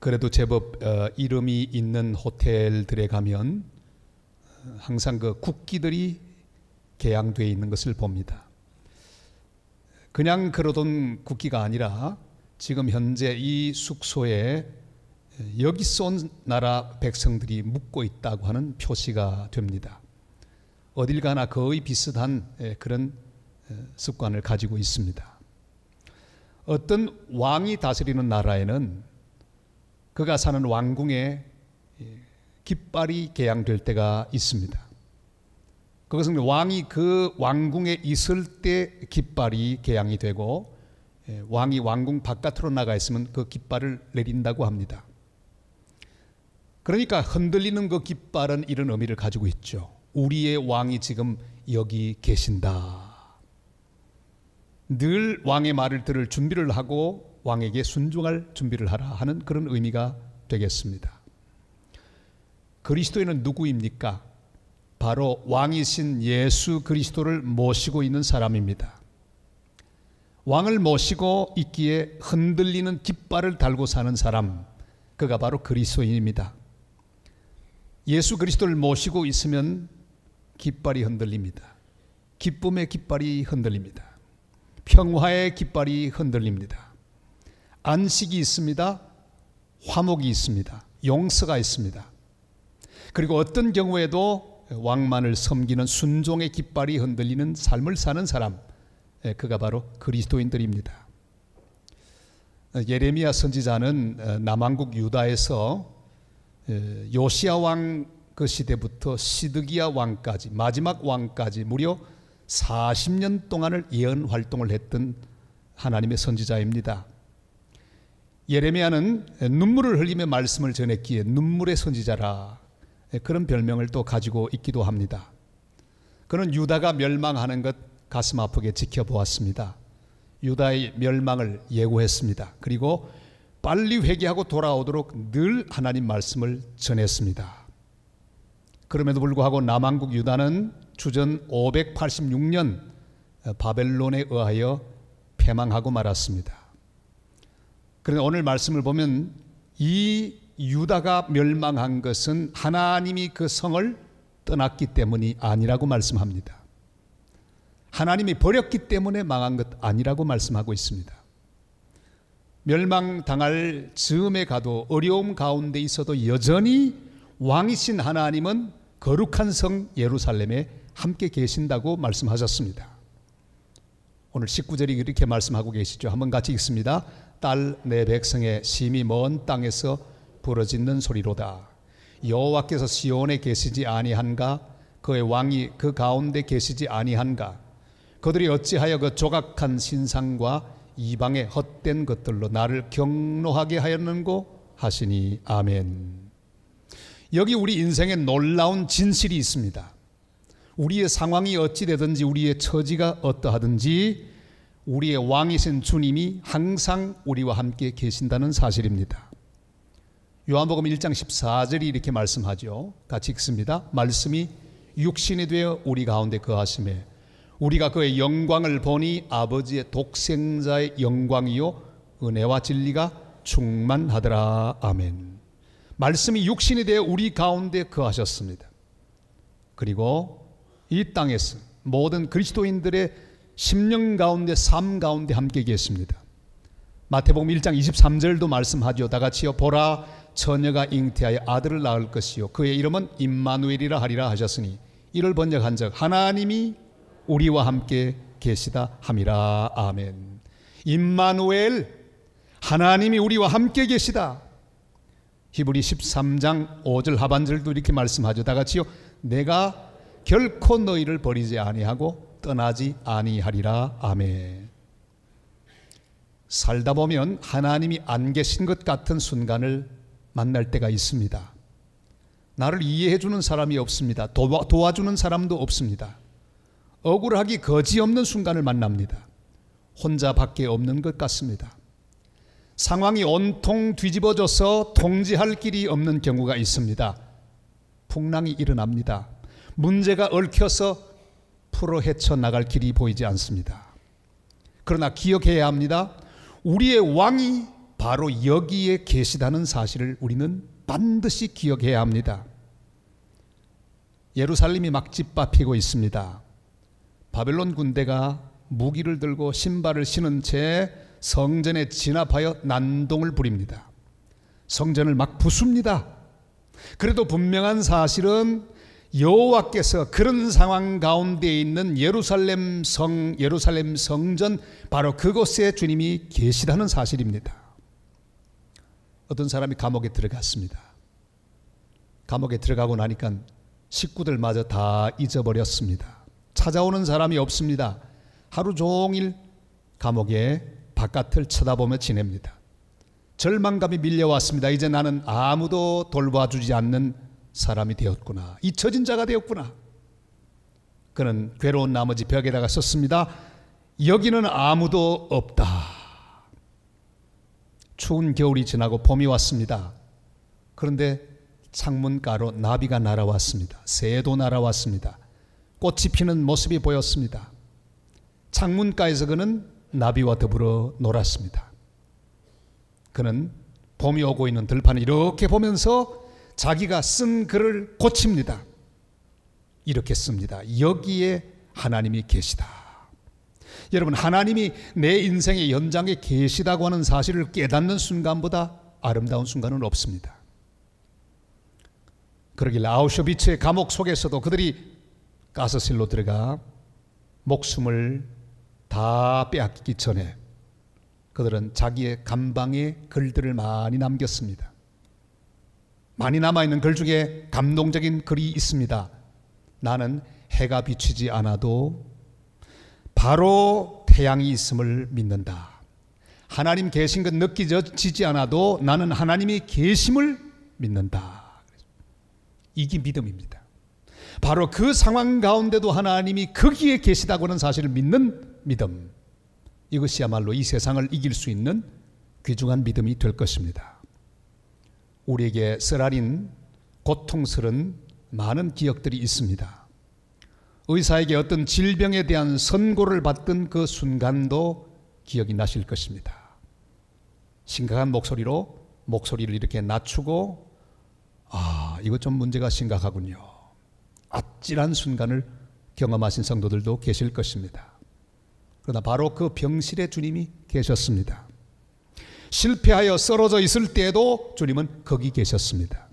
그래도 제법 이름이 있는 호텔들에 가면 항상 그 국기들이 개양되어 있는 것을 봅니다. 그냥 그러던 국기가 아니라 지금 현재 이 숙소에 여기서 온 나라 백성들이 묵고 있다고 하는 표시가 됩니다. 어딜 가나 거의 비슷한 그런 습관을 가지고 있습니다. 어떤 왕이 다스리는 나라에는 그가 사는 왕궁에 깃발이 개양될 때가 있습니다. 그것은 왕이 그 왕궁에 있을 때 깃발이 개양이 되고 왕이 왕궁 바깥으로 나가 있으면 그 깃발을 내린다고 합니다. 그러니까 흔들리는 그 깃발은 이런 의미를 가지고 있죠. 우리의 왕이 지금 여기 계신다. 늘 왕의 말을 들을 준비를 하고 왕에게 순종할 준비를 하라 하는 그런 의미가 되겠습니다. 그리스도인은 누구입니까? 바로 왕이신 예수 그리스도를 모시고 있는 사람입니다. 왕을 모시고 있기에 흔들리는 깃발을 달고 사는 사람, 그가 바로 그리스도인입니다. 예수 그리스도를 모시고 있으면 깃발이 흔들립니다. 기쁨의 깃발이 흔들립니다. 평화의 깃발이 흔들립니다. 안식이 있습니다. 화목이 있습니다. 용서가 있습니다. 그리고 어떤 경우에도 왕만을 섬기는 순종의 깃발이 흔들리는 삶을 사는 사람, 그가 바로 그리스도인들입니다. 예레미야 선지자는 남왕국 유다에서 요시야 왕 그 시대부터 시드기야 왕까지, 마지막 왕까지 무려 40년 동안을 예언 활동을 했던 하나님의 선지자입니다. 예레미야는 눈물을 흘리며 말씀을 전했기에 눈물의 선지자라, 그런 별명을 또 가지고 있기도 합니다. 그는 유다가 멸망하는 것 가슴 아프게 지켜보았습니다. 유다의 멸망을 예고했습니다. 그리고 빨리 회개하고 돌아오도록 늘 하나님 말씀을 전했습니다. 그럼에도 불구하고 남왕국 유다는 주전 586년 바벨론에 의하여 패망하고 말았습니다. 그런데 오늘 말씀을 보면 이 유다가 멸망한 것은 하나님이 그 성을 떠났기 때문이 아니라고 말씀합니다. 하나님이 버렸기 때문에 망한 것 아니라고 말씀하고 있습니다. 멸망당할 즈음에 가도 어려움 가운데 있어도 여전히 왕이신 하나님은 거룩한 성 예루살렘에 함께 계신다고 말씀하셨습니다. 오늘 19절이 이렇게 말씀하고 계시죠. 한번 같이 읽습니다. 딸 내 백성의 심히 먼 땅에서 부르짖는 소리로다. 여호와께서 시온에 계시지 아니한가? 그의 왕이 그 가운데 계시지 아니한가? 그들이 어찌하여 그 조각한 신상과 이방의 헛된 것들로 나를 경노하게 하였는고 하시니. 아멘. 여기 우리 인생에 놀라운 진실이 있습니다. 우리의 상황이 어찌 되든지, 우리의 처지가 어떠하든지 우리의 왕이신 주님이 항상 우리와 함께 계신다는 사실입니다. 요한복음 1장 14절이 이렇게 말씀하죠. 같이 읽습니다. 말씀이 육신이 되어 우리 가운데 거하심에 우리가 그의 영광을 보니 아버지의 독생자의 영광이요 은혜와 진리가 충만하더라. 아멘. 말씀이 육신이 되어 우리 가운데 거하셨습니다. 그리고 이 땅에서 모든 그리스도인들의 심령 가운데, 삶 가운데 함께 계십니다. 마태복음 1장 23절도 말씀하죠. 다 같이요. 보라, 처녀가 잉태하여 아들을 낳을 것이요 그의 이름은 임마누엘이라 하리라 하셨으니, 이를 번역한 적 하나님이 우리와 함께 계시다 함이라. 아멘. 임마누엘, 하나님이 우리와 함께 계시다. 히브리 13장 5절 하반절도 이렇게 말씀하죠. 다 같이요. 내가 결코 너희를 버리지 아니하고 떠나지 아니하리라. 아멘. 살다 보면 하나님이 안 계신 것 같은 순간을 만날 때가 있습니다. 나를 이해해 주는 사람이 없습니다. 도와주는 사람도 없습니다. 억울하기 거지없는 순간을 만납니다. 혼자밖에 없는 것 같습니다. 상황이 온통 뒤집어져서 통제할 길이 없는 경우가 있습니다. 풍랑이 일어납니다. 문제가 얽혀서 풀어 헤쳐나갈 길이 보이지 않습니다. 그러나 기억해야 합니다. 우리의 왕이 바로 여기에 계시다는 사실을 우리는 반드시 기억해야 합니다. 예루살렘이 막 짓밟히고 있습니다. 바벨론 군대가 무기를 들고 신발을 신은 채 성전에 진압하여 난동을 부립니다. 성전을 막 부숩니다. 그래도 분명한 사실은 여호와께서 그런 상황 가운데 있는 예루살렘 성전, 바로 그곳에 주님이 계시다는 사실입니다. 어떤 사람이 감옥에 들어갔습니다. 감옥에 들어가고 나니까 식구들마저 다 잊어버렸습니다. 찾아오는 사람이 없습니다. 하루 종일 감옥의 바깥을 쳐다보며 지냅니다. 절망감이 밀려왔습니다. 이제 나는 아무도 돌봐주지 않는 사람이 되었구나. 잊혀진 자가 되었구나. 그는 괴로운 나머지 벽에다가 썼습니다. 여기는 아무도 없다. 추운 겨울이 지나고 봄이 왔습니다. 그런데 창문가로 나비가 날아왔습니다. 새도 날아왔습니다. 꽃이 피는 모습이 보였습니다. 창문가에서 그는 나비와 더불어 놀았습니다. 그는 봄이 오고 있는 들판을 이렇게 보면서 자기가 쓴 글을 고칩니다. 이렇게 씁니다. 여기에 하나님이 계시다. 여러분, 하나님이 내 인생의 연장에 계시다고 하는 사실을 깨닫는 순간보다 아름다운 순간은 없습니다. 그러길 아우슈비츠의 감옥 속에서도 그들이 가스실로 들어가 목숨을 다 빼앗기기 전에 그들은 자기의 감방에 글들을 많이 남겼습니다. 많이 남아있는 글 중에 감동적인 글이 있습니다. 나는 해가 비치지 않아도 바로 태양이 있음을 믿는다. 하나님 계신 것 느껴지지 않아도 나는 하나님이 계심을 믿는다. 이게 믿음입니다. 바로 그 상황 가운데도 하나님이 거기에 계시다고 하는 사실을 믿는 믿음. 이것이야말로 이 세상을 이길 수 있는 귀중한 믿음이 될 것입니다. 우리에게 쓰라린 고통스러운 많은 기억들이 있습니다. 의사에게 어떤 질병에 대한 선고를 받던 그 순간도 기억이 나실 것입니다. 심각한 목소리로 목소리를 이렇게 낮추고 이거 좀 문제가 심각하군요. 아찔한 순간을 경험하신 성도들도 계실 것입니다. 그러나 바로 그 병실에 주님이 계셨습니다. 실패하여 쓰러져 있을 때에도 주님은 거기 계셨습니다.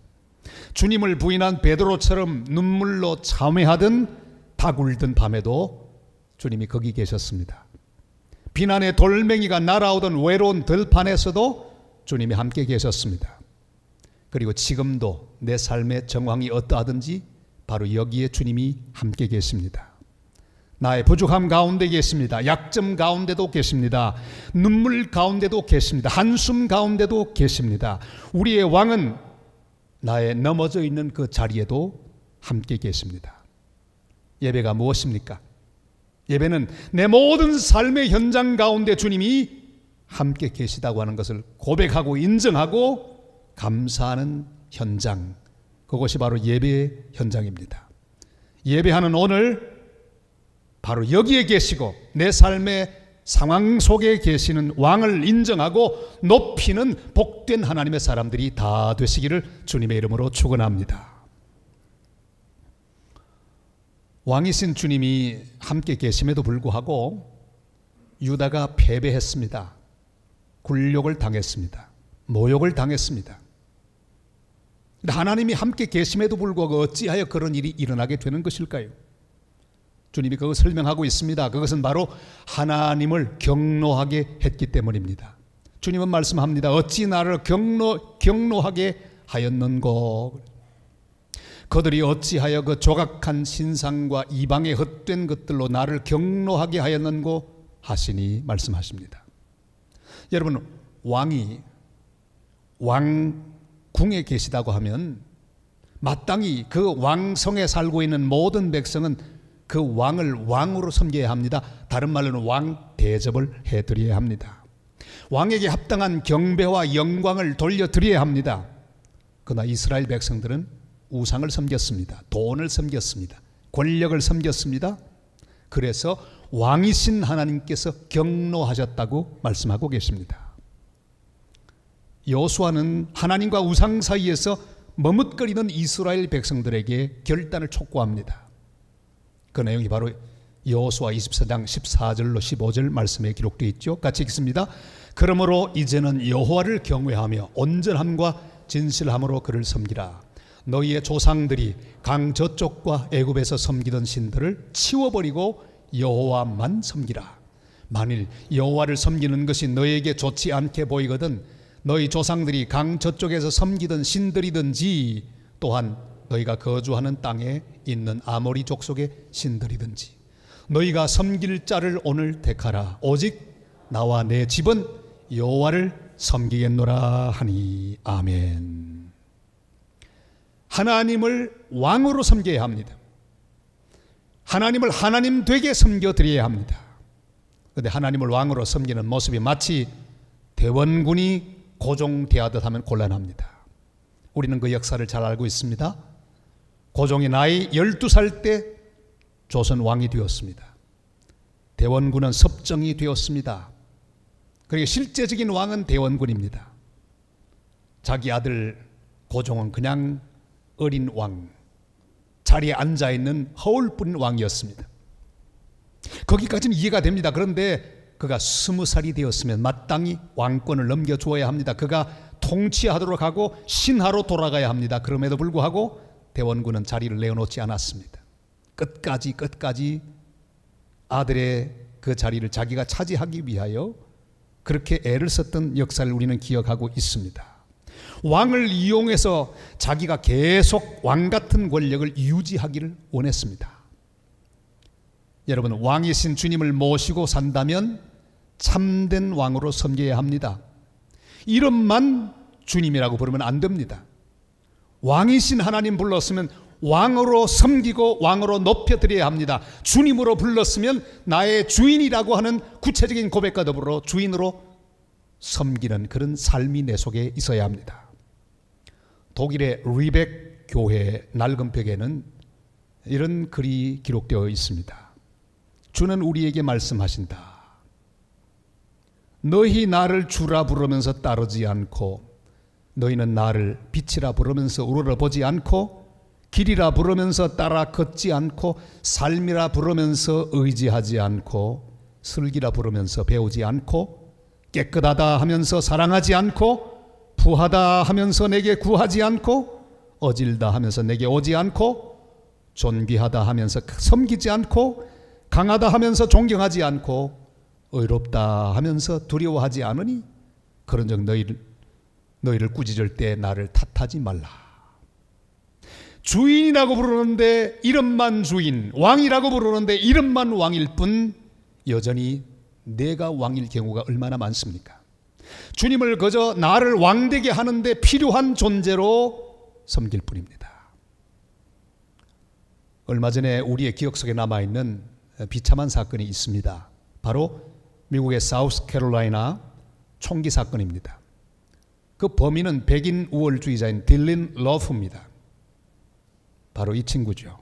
주님을 부인한 베드로처럼 눈물로 참회하던 다굴던 밤에도 주님이 거기 계셨습니다. 비난의 돌멩이가 날아오던 외로운 들판에서도 주님이 함께 계셨습니다. 그리고 지금도 내 삶의 정황이 어떠하든지 바로 여기에 주님이 함께 계십니다. 나의 부족함 가운데 계십니다. 약점 가운데도 계십니다. 눈물 가운데도 계십니다. 한숨 가운데도 계십니다. 우리의 왕은 나의 넘어져 있는 그 자리에도 함께 계십니다. 예배가 무엇입니까? 예배는 내 모든 삶의 현장 가운데 주님이 함께 계시다고 하는 것을 고백하고 인정하고 감사하는 현장, 그것이 바로 예배의 현장입니다. 예배하는 오늘 바로 여기에 계시고 내 삶의 상황 속에 계시는 왕을 인정하고 높이는 복된 하나님의 사람들이 다 되시기를 주님의 이름으로 축원합니다. 왕이신 주님이 함께 계심에도 불구하고 유다가 패배했습니다. 굴욕을 당했습니다. 모욕을 당했습니다. 하나님이 함께 계심에도 불구하고 어찌하여 그런 일이 일어나게 되는 것일까요? 주님이 그거 설명하고 있습니다. 그것은 바로 하나님을 경노하게 했기 때문입니다. 주님은 말씀합니다. 어찌 나를 경노하게 하였는고. 그들이 어찌하여 그 조각한 신상과 이방의 헛된 것들로 나를 경노하게 하였는고 하시니 말씀하십니다. 여러분, 왕이 왕궁에 계시다고 하면 마땅히 그 왕성에 살고 있는 모든 백성은 그 왕을 왕으로 섬겨야 합니다. 다른 말로는 왕 대접을 해드려야 합니다. 왕에게 합당한 경배와 영광을 돌려드려야 합니다. 그러나 이스라엘 백성들은 우상을 섬겼습니다. 돈을 섬겼습니다. 권력을 섬겼습니다. 그래서 왕이신 하나님께서 경노하셨다고 말씀하고 계십니다. 여호수아는 하나님과 우상 사이에서 머뭇거리는 이스라엘 백성들에게 결단을 촉구합니다. 그 내용이 바로 여호수아 24장 14절로 15절 말씀에 기록되어 있죠. 같이 읽습니다. 그러므로 이제는 여호와를 경외하며 온전함과 진실함으로 그를 섬기라. 너희의 조상들이 강 저쪽과 애굽에서 섬기던 신들을 치워버리고 여호와만 섬기라. 만일 여호와를 섬기는 것이 너희에게 좋지 않게 보이거든 너희 조상들이 강 저쪽에서 섬기던 신들이든지 또한 너희가 거주하는 땅에 있는 아모리 족속의 신들이든지 너희가 섬길 자를 오늘 택하라. 오직 나와 내 집은 여호와를 섬기겠노라 하니. 아멘. 하나님을 왕으로 섬겨야 합니다. 하나님을 하나님 되게 섬겨드려야 합니다. 그런데 하나님을 왕으로 섬기는 모습이 마치 대원군이 고종대하듯 하면 곤란합니다. 우리는 그 역사를 잘 알고 있습니다. 고종이 나이 12살 때 조선 왕이 되었습니다. 대원군은 섭정이 되었습니다. 그리고 실제적인 왕은 대원군입니다. 자기 아들 고종은 그냥 어린 왕, 자리에 앉아있는 허울뿐인 왕이었습니다. 거기까지는 이해가 됩니다. 그런데 그가 20살이 되었으면 마땅히 왕권을 넘겨주어야 합니다. 그가 통치하도록 하고 신하로 돌아가야 합니다. 그럼에도 불구하고 대원군은 자리를 내어놓지 않았습니다. 끝까지 아들의 그 자리를 자기가 차지하기 위하여 그렇게 애를 썼던 역사를 우리는 기억하고 있습니다. 왕을 이용해서 자기가 계속 왕 같은 권력을 유지하기를 원했습니다. 여러분, 왕이신 주님을 모시고 산다면 참된 왕으로 섬겨야 합니다. 이름만 주님이라고 부르면 안 됩니다. 왕이신 하나님 불렀으면 왕으로 섬기고 왕으로 높여드려야 합니다. 주님으로 불렀으면 나의 주인이라고 하는 구체적인 고백과 더불어 주인으로 섬기는 그런 삶이 내 속에 있어야 합니다. 독일의 리벡 교회 낡은 벽에는 이런 글이 기록되어 있습니다. 주는 우리에게 말씀하신다. 너희 나를 주라 부르면서 따르지 않고 너희는 나를 빛이라 부르면서 우러러보지 않고 길이라 부르면서 따라 걷지 않고 삶이라 부르면서 의지하지 않고 슬기라 부르면서 배우지 않고 깨끗하다 하면서 사랑하지 않고 부하다 하면서 내게 구하지 않고 어질다 하면서 내게 오지 않고 존귀하다 하면서 섬기지 않고 강하다 하면서 존경하지 않고 의롭다 하면서 두려워하지 않으니 그런즉 너희를 꾸짖을 때 나를 탓하지 말라. 주인이라고 부르는데 이름만 주인, 왕이라고 부르는데 이름만 왕일 뿐 여전히 내가 왕일 경우가 얼마나 많습니까? 주님을 그저 나를 왕되게 하는데 필요한 존재로 섬길 뿐입니다. 얼마 전에 우리의 기억 속에 남아있는 비참한 사건이 있습니다. 바로 미국의 사우스캐롤라이나 총기 사건입니다. 그 범인은 백인 우월주의자인 딜린 러프입니다. 바로 이 친구죠.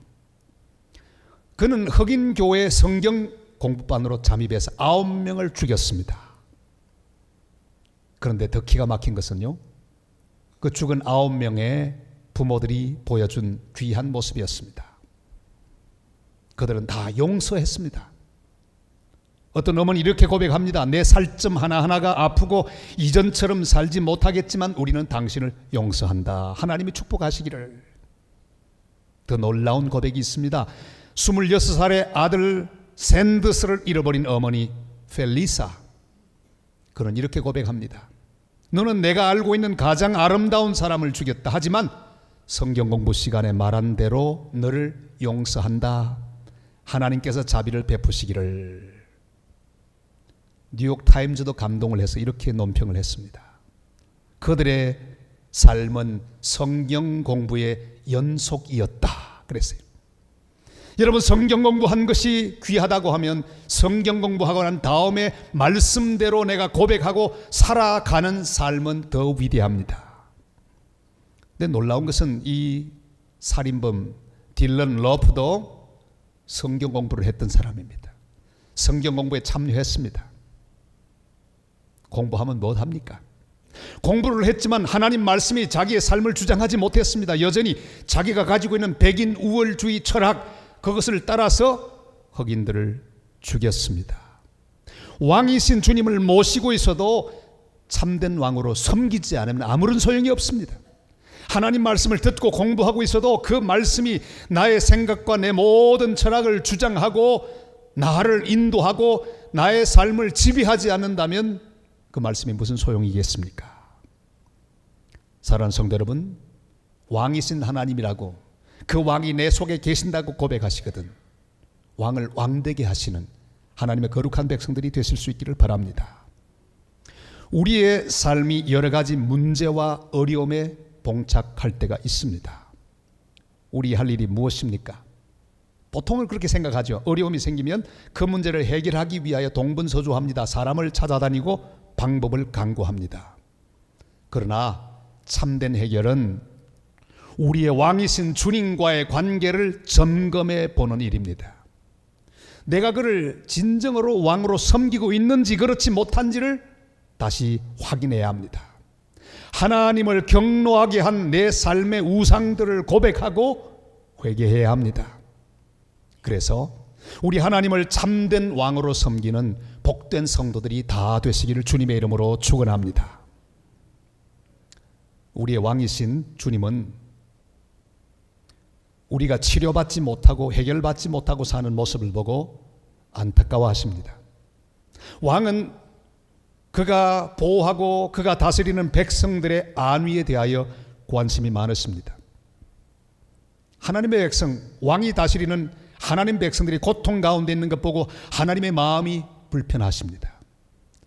그는 흑인 교회 성경 공부반으로 잠입해서 9명을 죽였습니다. 그런데 더 기가 막힌 것은요, 그 죽은 9명의 부모들이 보여준 귀한 모습이었습니다. 그들은 다 용서했습니다. 어떤 어머니 이렇게 고백합니다. 내 살점 하나하나가 아프고 이전처럼 살지 못하겠지만 우리는 당신을 용서한다. 하나님이 축복하시기를. 더 놀라운 고백이 있습니다. 26살의 아들 샌드스를 잃어버린 어머니 펠리사, 그는 이렇게 고백합니다. 너는 내가 알고 있는 가장 아름다운 사람을 죽였다. 하지만 성경 공부 시간에 말한 대로 너를 용서한다. 하나님께서 자비를 베푸시기를. 뉴욕 타임즈도 감동을 해서 이렇게 논평을 했습니다. 그들의 삶은 성경 공부의 연속이었다 그랬어요. 여러분, 성경 공부한 것이 귀하다고 하면 성경 공부하고 난 다음에 말씀대로 내가 고백하고 살아가는 삶은 더 위대합니다. 근데 놀라운 것은 이 살인범 딜런 러프도 성경 공부를 했던 사람입니다. 성경 공부에 참여했습니다. 공부하면 뭐 합니까? 공부를 했지만 하나님 말씀이 자기의 삶을 주장하지 못했습니다. 여전히 자기가 가지고 있는 백인 우월주의 철학, 그것을 따라서 흑인들을 죽였습니다. 왕이신 주님을 모시고 있어도 참된 왕으로 섬기지 않으면 아무런 소용이 없습니다. 하나님 말씀을 듣고 공부하고 있어도 그 말씀이 나의 생각과 내 모든 철학을 주장하고 나를 인도하고 나의 삶을 지배하지 않는다면 그 말씀이 무슨 소용이겠습니까? 사랑하는 성도 여러분, 왕이신 하나님이라고, 그 왕이 내 속에 계신다고 고백하시거든 왕을 왕되게 하시는 하나님의 거룩한 백성들이 되실 수 있기를 바랍니다. 우리의 삶이 여러 가지 문제와 어려움에 봉착할 때가 있습니다. 우리 할 일이 무엇입니까? 보통은 그렇게 생각하죠. 어려움이 생기면 그 문제를 해결하기 위하여 동분서주합니다. 사람을 찾아다니고 방법을 강구합니다. 그러나 참된 해결은 우리의 왕이신 주님과의 관계를 점검해 보는 일입니다. 내가 그를 진정으로 왕으로 섬기고 있는지 그렇지 못한지를 다시 확인해야 합니다. 하나님을 경노하게 한 내 삶의 우상들을 고백하고 회개해야 합니다. 그래서 우리 하나님을 참된 왕으로 섬기는 복된 성도들이 다 되시기를 주님의 이름으로 축원합니다. 우리의 왕이신 주님은 우리가 치료받지 못하고 해결받지 못하고 사는 모습을 보고 안타까워하십니다. 왕은 그가 보호하고 그가 다스리는 백성들의 안위에 대하여 관심이 많으십니다. 하나님의 백성, 왕이 다스리는 하나님 백성들이 고통 가운데 있는 것 보고 하나님의 마음이 불편하십니다.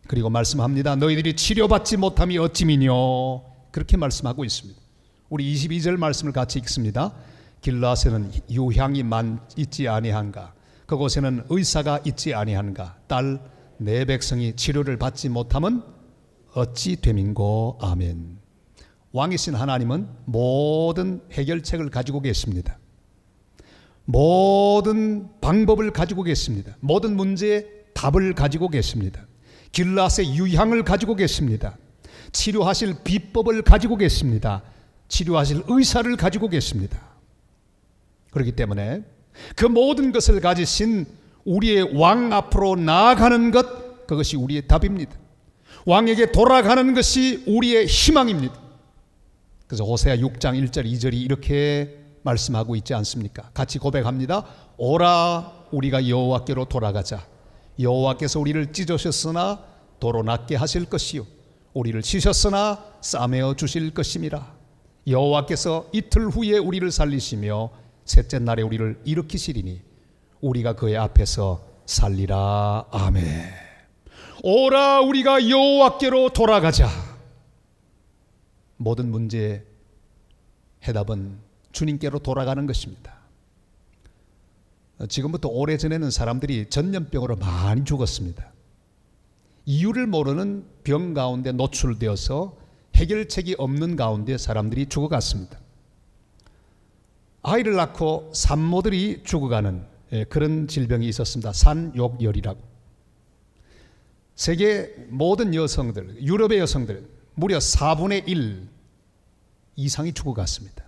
그리고 말씀합니다. 너희들이 치료받지 못함이 어찌미뇨, 그렇게 말씀하고 있습니다. 우리 22절 말씀을 같이 읽습니다. 길라앗에는 유향이 있지 아니한가, 그곳에는 의사가 있지 아니한가, 딸 내 백성이 치료를 받지 못함은 어찌 됨인고. 아멘. 왕이신 하나님은 모든 해결책을 가지고 계십니다. 모든 방법을 가지고 계십니다. 모든 문제의 답을 가지고 계십니다. 길라앗의 유향을 가지고 계십니다. 치료하실 비법을 가지고 계십니다. 치료하실 의사를 가지고 계십니다. 그렇기 때문에 그 모든 것을 가지신 우리의 왕 앞으로 나아가는 것, 그것이 우리의 답입니다. 왕에게 돌아가는 것이 우리의 희망입니다. 그래서 호세아 6장 1절 2절이 이렇게 말씀하고 있지 않습니까? 같이 고백합니다. 오라 우리가 여호와께로 돌아가자. 여호와께서 우리를 찢으셨으나 도로 낫게 하실 것이요 우리를 치셨으나 싸매어 주실 것임이라. 여호와께서 이틀 후에 우리를 살리시며 셋째 날에 우리를 일으키시리니 우리가 그의 앞에서 살리라. 아멘. 오라 우리가 여호와께로 돌아가자. 모든 문제의 해답은 주님께로 돌아가는 것입니다. 지금부터 오래전에는 사람들이 전염병으로 많이 죽었습니다. 이유를 모르는 병 가운데 노출되어서 해결책이 없는 가운데 사람들이 죽어갔습니다. 아이를 낳고 산모들이 죽어가는 그런 질병이 있었습니다. 산욕열이라고. 세계 모든 여성들, 유럽의 여성들 무려 4분의 1 이상이 죽어갔습니다.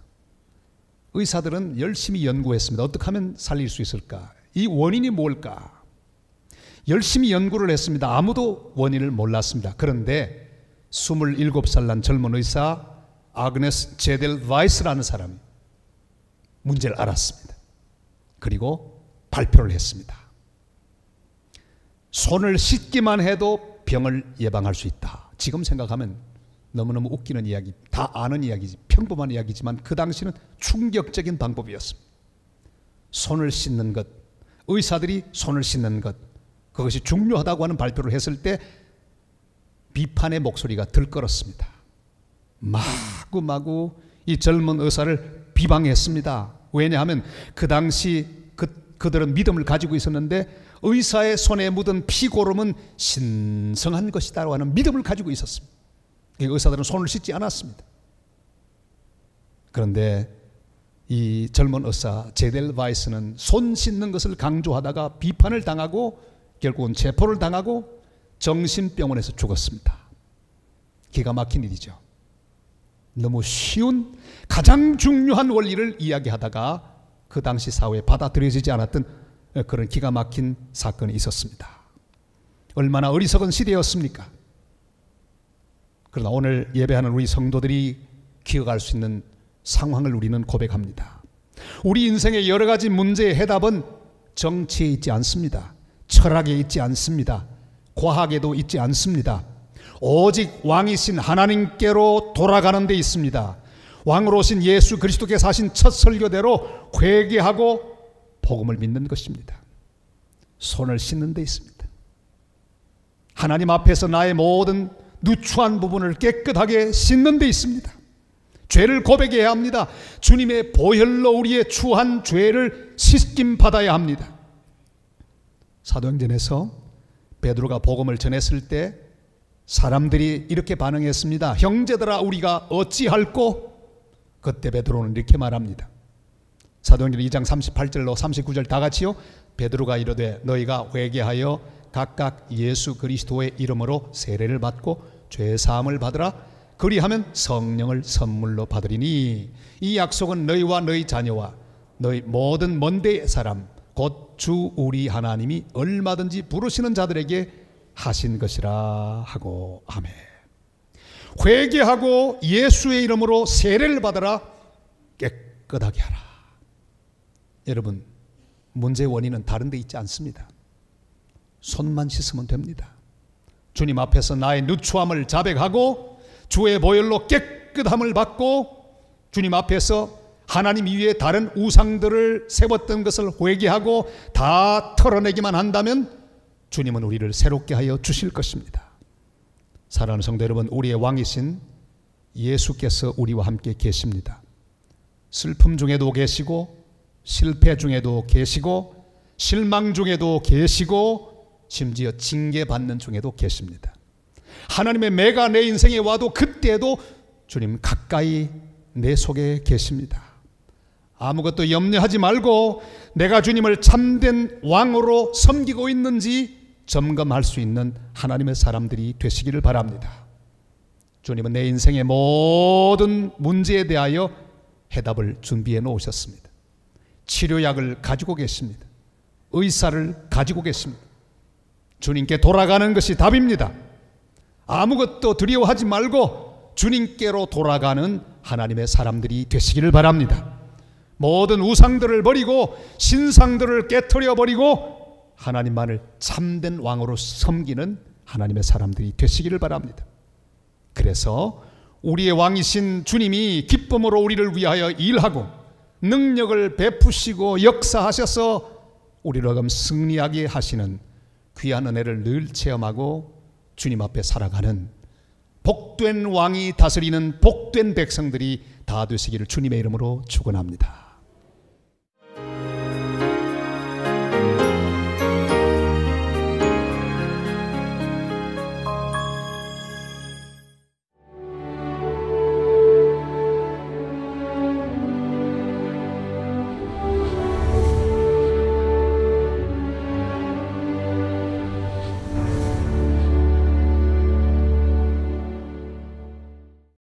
의사들은 열심히 연구했습니다. 어떻게 하면 살릴 수 있을까? 이 원인이 뭘까? 열심히 연구를 했습니다. 아무도 원인을 몰랐습니다. 그런데 27살 난 젊은 의사 아그네스 제델 바이스라는 사람이 문제를 알았습니다. 그리고 발표를 했습니다. 손을 씻기만 해도 병을 예방할 수 있다. 지금 생각하면 너무너무 웃기는 이야기, 다 아는 이야기지, 평범한 이야기지만 그 당시는 충격적인 방법이었습니다. 손을 씻는 것, 의사들이 손을 씻는 것, 그것이 중요하다고 하는 발표를 했을 때 비판의 목소리가 들끓었습니다. 마구마구 이 젊은 의사를 비방했습니다. 왜냐하면 그 당시 그들은 믿음을 가지고 있었는데 의사의 손에 묻은 피고름은 신성한 것이다라고 하는 믿음을 가지고 있었습니다. 의사들은 손을 씻지 않았습니다. 그런데 이 젊은 의사 제델 바이스는 손 씻는 것을 강조하다가 비판을 당하고 결국은 체포를 당하고 정신병원에서 죽었습니다. 기가 막힌 일이죠. 너무 쉬운 가장 중요한 원리를 이야기하다가 그 당시 사회에 받아들여지지 않았던 그런 기가 막힌 사건이 있었습니다. 얼마나 어리석은 시대였습니까? 그러나 오늘 예배하는 우리 성도들이 기억할 수 있는 상황을 우리는 고백합니다. 우리 인생의 여러 가지 문제의 해답은 정치에 있지 않습니다. 철학에 있지 않습니다. 과학에도 있지 않습니다. 오직 왕이신 하나님께로 돌아가는 데 있습니다. 왕으로 오신 예수 그리스도께서 하신 첫 설교대로 회개하고 복음을 믿는 것입니다. 손을 씻는 데 있습니다. 하나님 앞에서 나의 모든 누추한 부분을 깨끗하게 씻는 데 있습니다. 죄를 고백해야 합니다. 주님의 보혈로 우리의 추한 죄를 씻김 받아야 합니다. 사도행전에서 베드로가 복음을 전했을 때 사람들이 이렇게 반응했습니다. 형제들아 우리가 어찌할꼬? 그때 베드로는 이렇게 말합니다. 사도행전 2장 38절로 39절 다 같이요. 베드로가 이르되 너희가 회개하여 각각 예수 그리스도의 이름으로 세례를 받고 죄 사함을 받으라. 그리하면 성령을 선물로 받으리니 이 약속은 너희와 너희 자녀와 너희 모든 먼 데 사람 곧 주 우리 하나님이 얼마든지 부르시는 자들에게 하신 것이라 하고 아멘. 회개하고 예수의 이름으로 세례를 받아라. 깨끗하게 하라. 여러분, 문제의 원인은 다른 데 있지 않습니다. 손만 씻으면 됩니다. 주님 앞에서 나의 누추함을 자백하고 주의 보혈로 깨끗함을 받고 주님 앞에서 하나님 이외에 다른 우상들을 세웠던 것을 회개하고 다 털어내기만 한다면 주님은 우리를 새롭게 하여 주실 것입니다. 사랑하는 성도 여러분, 우리의 왕이신 예수께서 우리와 함께 계십니다. 슬픔 중에도 계시고 실패 중에도 계시고 실망 중에도 계시고 심지어 징계받는 중에도 계십니다. 하나님의 매가 내 인생에 와도 그때에도 주님 가까이 내 속에 계십니다. 아무것도 염려하지 말고 내가 주님을 참된 왕으로 섬기고 있는지 점검할 수 있는 하나님의 사람들이 되시기를 바랍니다. 주님은 내 인생의 모든 문제에 대하여 해답을 준비해 놓으셨습니다. 치료약을 가지고 계십니다. 의사를 가지고 계십니다. 주님께 돌아가는 것이 답입니다. 아무것도 두려워하지 말고 주님께로 돌아가는 하나님의 사람들이 되시기를 바랍니다. 모든 우상들을 버리고 신상들을 깨트려 버리고 하나님만을 참된 왕으로 섬기는 하나님의 사람들이 되시기를 바랍니다. 그래서 우리의 왕이신 주님이 기쁨으로 우리를 위하여 일하고 능력을 베푸시고 역사하셔서 우리를 어금 승리하게 하시는 귀한 은혜를 늘 체험하고 주님 앞에 살아가는 복된 왕이 다스리는 복된 백성들이 다 되시기를 주님의 이름으로 축원합니다.